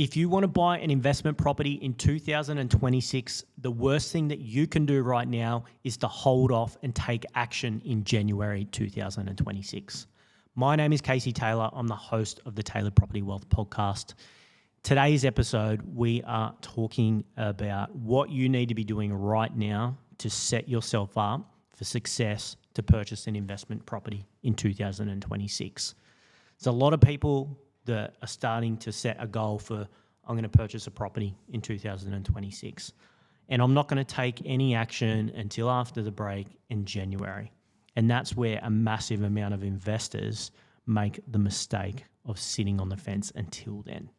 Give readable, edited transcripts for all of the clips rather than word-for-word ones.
If you want to buy an investment property in 2026, the worst thing that you can do right now is to hold off and take action in January 2026. My name is Casey Taylor. I'm the host of the Tailored Property Wealth Podcast. Today's episode, we are talking about what you need to be doing right now to set yourself up for success to purchase an investment property in 2026. There's a lot of people that are starting to set a goal for, I'm going to purchase a property in 2026. And I'm not going to take any action until after the break in January. And that's where a massive amount of investors make the mistake of sitting on the fence until then.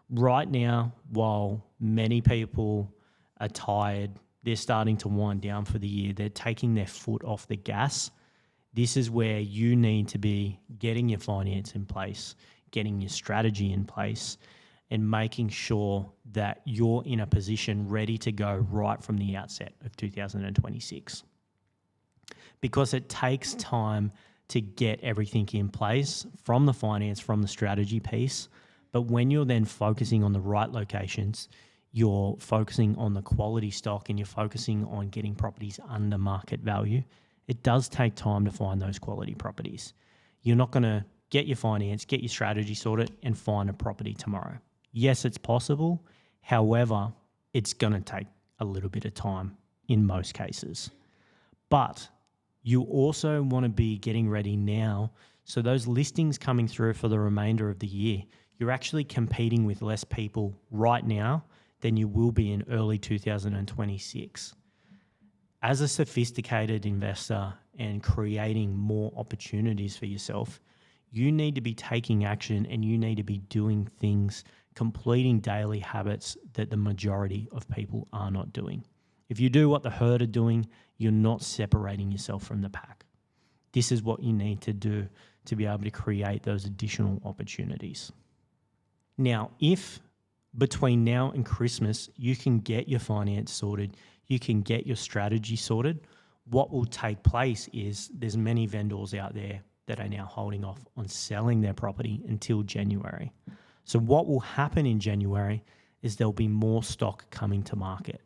Right now, while many people are tired, they're starting to wind down for the year, they're taking their foot off the gas. This is where you need to be getting your finance in place, getting your strategy in place, and making sure that you're in a position ready to go right from the outset of 2026. Because it takes time to get everything in place from the finance, from the strategy piece. But when you're then focusing on the right locations, you're focusing on the quality stock and you're focusing on getting properties under market value, it does take time to find those quality properties. You're not going to get your finance, get your strategy sorted, and find a property tomorrow. Yes, it's possible. However, it's going to take a little bit of time in most cases. But you also want to be getting ready now. So those listings coming through for the remainder of the year, you're actually competing with less people right now than you will be in early 2026. As a sophisticated investor and creating more opportunities for yourself, you need to be taking action and you need to be doing things, completing daily habits that the majority of people are not doing. If you do what the herd are doing, you're not separating yourself from the pack. This is what you need to do to be able to create those additional opportunities. Now, if between now and Christmas, you can get your finance sorted, you can get your strategy sorted, what will take place is there's many vendors out there that are now holding off on selling their property until January. So what will happen in January is there'll be more stock coming to market.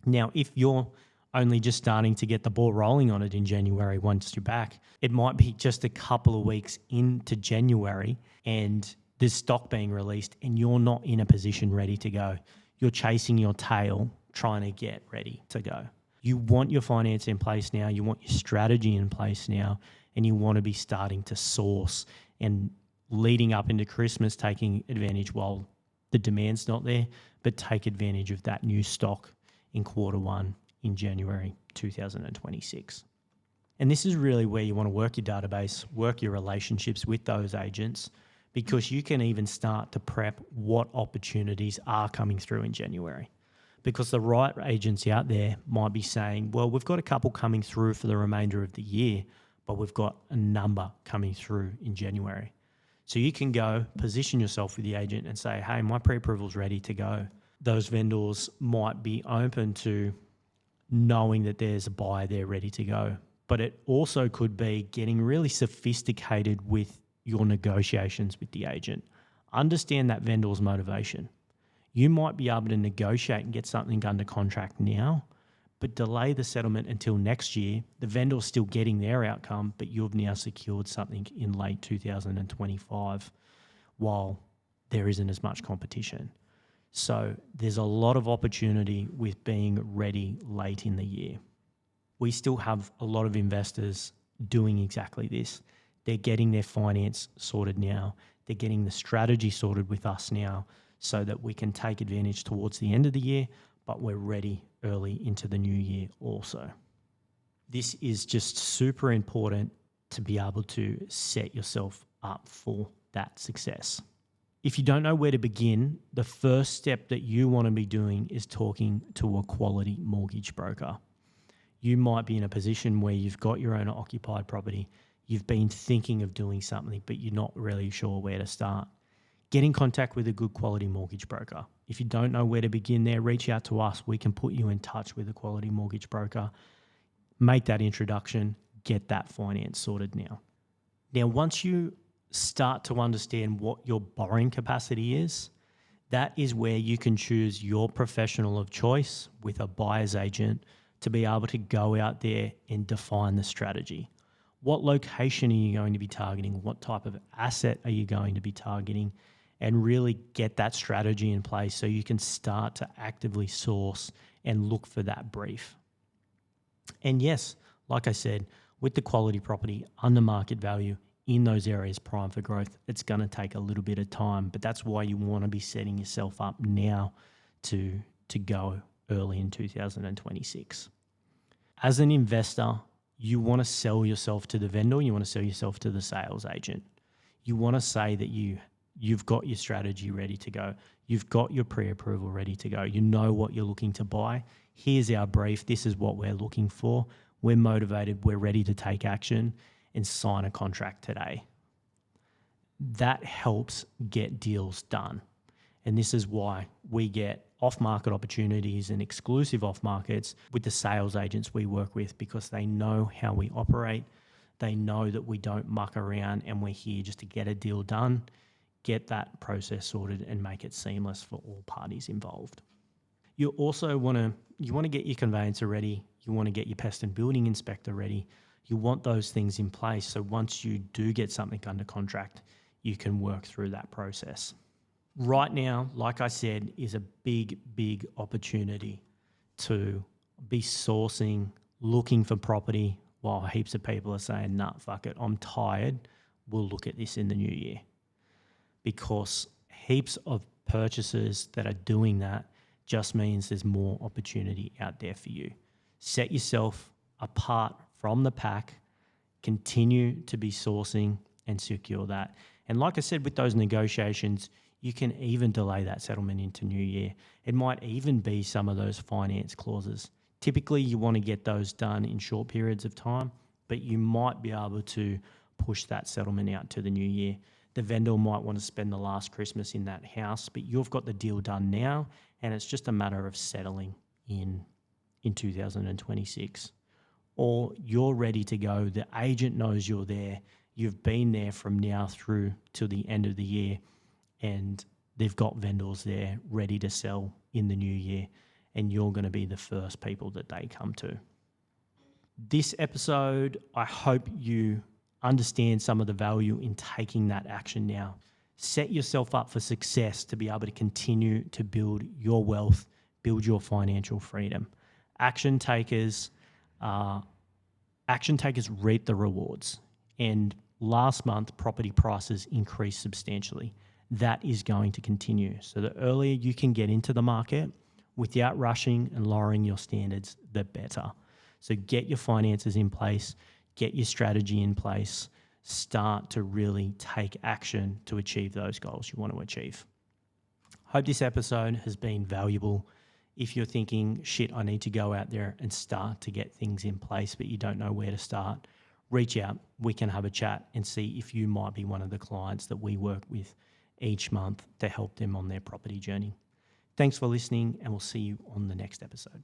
Now, if you're only just starting to get the ball rolling on it in January once you're back, it might be just a couple of weeks into January and there's stock being released and you're not in a position ready to go. You're chasing your tail trying to get ready to go. You want your finance in place now, you want your strategy in place now, and you want to be starting to source and leading up into Christmas, taking advantage while the demand's not there, but take advantage of that new stock in quarter one in January 2026. And this is really where you want to work your database, work your relationships with those agents, because you can even start to prep what opportunities are coming through in January. Because the right agents out there might be saying, well, we've got a couple coming through for the remainder of the year, but we've got a number coming through in January. So you can go position yourself with the agent and say, hey, my pre-approval's ready to go. Those vendors might be open to knowing that there's a buyer there ready to go. But it also could be getting really sophisticated with your negotiations with the agent. Understand that vendor's motivation. You might be able to negotiate and get something under contract now, but delay the settlement until next year. The vendor's still getting their outcome, but you've now secured something in late 2025 while there isn't as much competition. So there's a lot of opportunity with being ready late in the year. We still have a lot of investors doing exactly this. They're getting their finance sorted now. They're getting the strategy sorted with us now so that we can take advantage towards the end of the year, but we're ready early into the new year also. This is just super important to be able to set yourself up for that success. If you don't know where to begin, the first step that you want to be doing is talking to a quality mortgage broker. You might be in a position where you've got your own occupied property, you've been thinking of doing something, but you're not really sure where to start. Get in contact with a good quality mortgage broker. If you don't know where to begin there, reach out to us. We can put you in touch with a quality mortgage broker. Make that introduction, get that finance sorted now. Now, once you start to understand what your borrowing capacity is, That is where you can choose your professional of choice with a buyer's agent to be able to go out there and define the strategy. What location are you going to be targeting? What type of asset are you going to be targeting? And really get that strategy in place so you can start to actively source and look for that brief. And yes, like I said, with the quality property under market value in those areas prime for growth, it's going to take a little bit of time, but that's why you want to be setting yourself up now to go early in 2026. As an investor, you want to sell yourself to the vendor, you want to sell yourself to the sales agent. You want to say that you've got your strategy ready to go. You've got your pre-approval ready to go. You know what you're looking to buy. Here's our brief. This is what we're looking for. We're motivated. We're ready to take action and sign a contract today. That helps get deals done. And this is why we get off-market opportunities and exclusive off-markets with the sales agents we work with, because they know how we operate. They know that we don't muck around and we're here just to get a deal done, get that process sorted and make it seamless for all parties involved. You also want to get your conveyancer ready. You want to get your pest and building inspector ready. You want those things in place so once you do get something under contract, you can work through that process. Right now, like I said, is a big, big opportunity to be sourcing, looking for property while heaps of people are saying, nah, fuck it, I'm tired. We'll look at this in the new year. Because heaps of purchasers that are doing that just means there's more opportunity out there for you. Set yourself apart from the pack, continue to be sourcing and secure that. And like I said, with those negotiations, you can even delay that settlement into new year. It might even be some of those finance clauses. Typically, you want to get those done in short periods of time, but you might be able to push that settlement out to the new year. The vendor might want to spend the last Christmas in that house, but you've got the deal done now, and it's just a matter of settling in 2026. Or you're ready to go. The agent knows you're there. You've been there from now through to the end of the year, and they've got vendors there ready to sell in the new year, and you're going to be the first people that they come to. This episode, I hope you understand some of the value in taking that action now. Set yourself up for success to be able to continue to build your wealth, build your financial freedom. Action takers reap the rewards. And last month, property prices increased substantially. That is going to continue. So the earlier you can get into the market without rushing and lowering your standards, the better. So get your finances in place, get your strategy in place, start to really take action to achieve those goals you want to achieve. Hope this episode has been valuable. If you're thinking, shit, I need to go out there and start to get things in place, but you don't know where to start, reach out. We can have a chat and see if you might be one of the clients that we work with each month to help them on their property journey. Thanks for listening, and we'll see you on the next episode.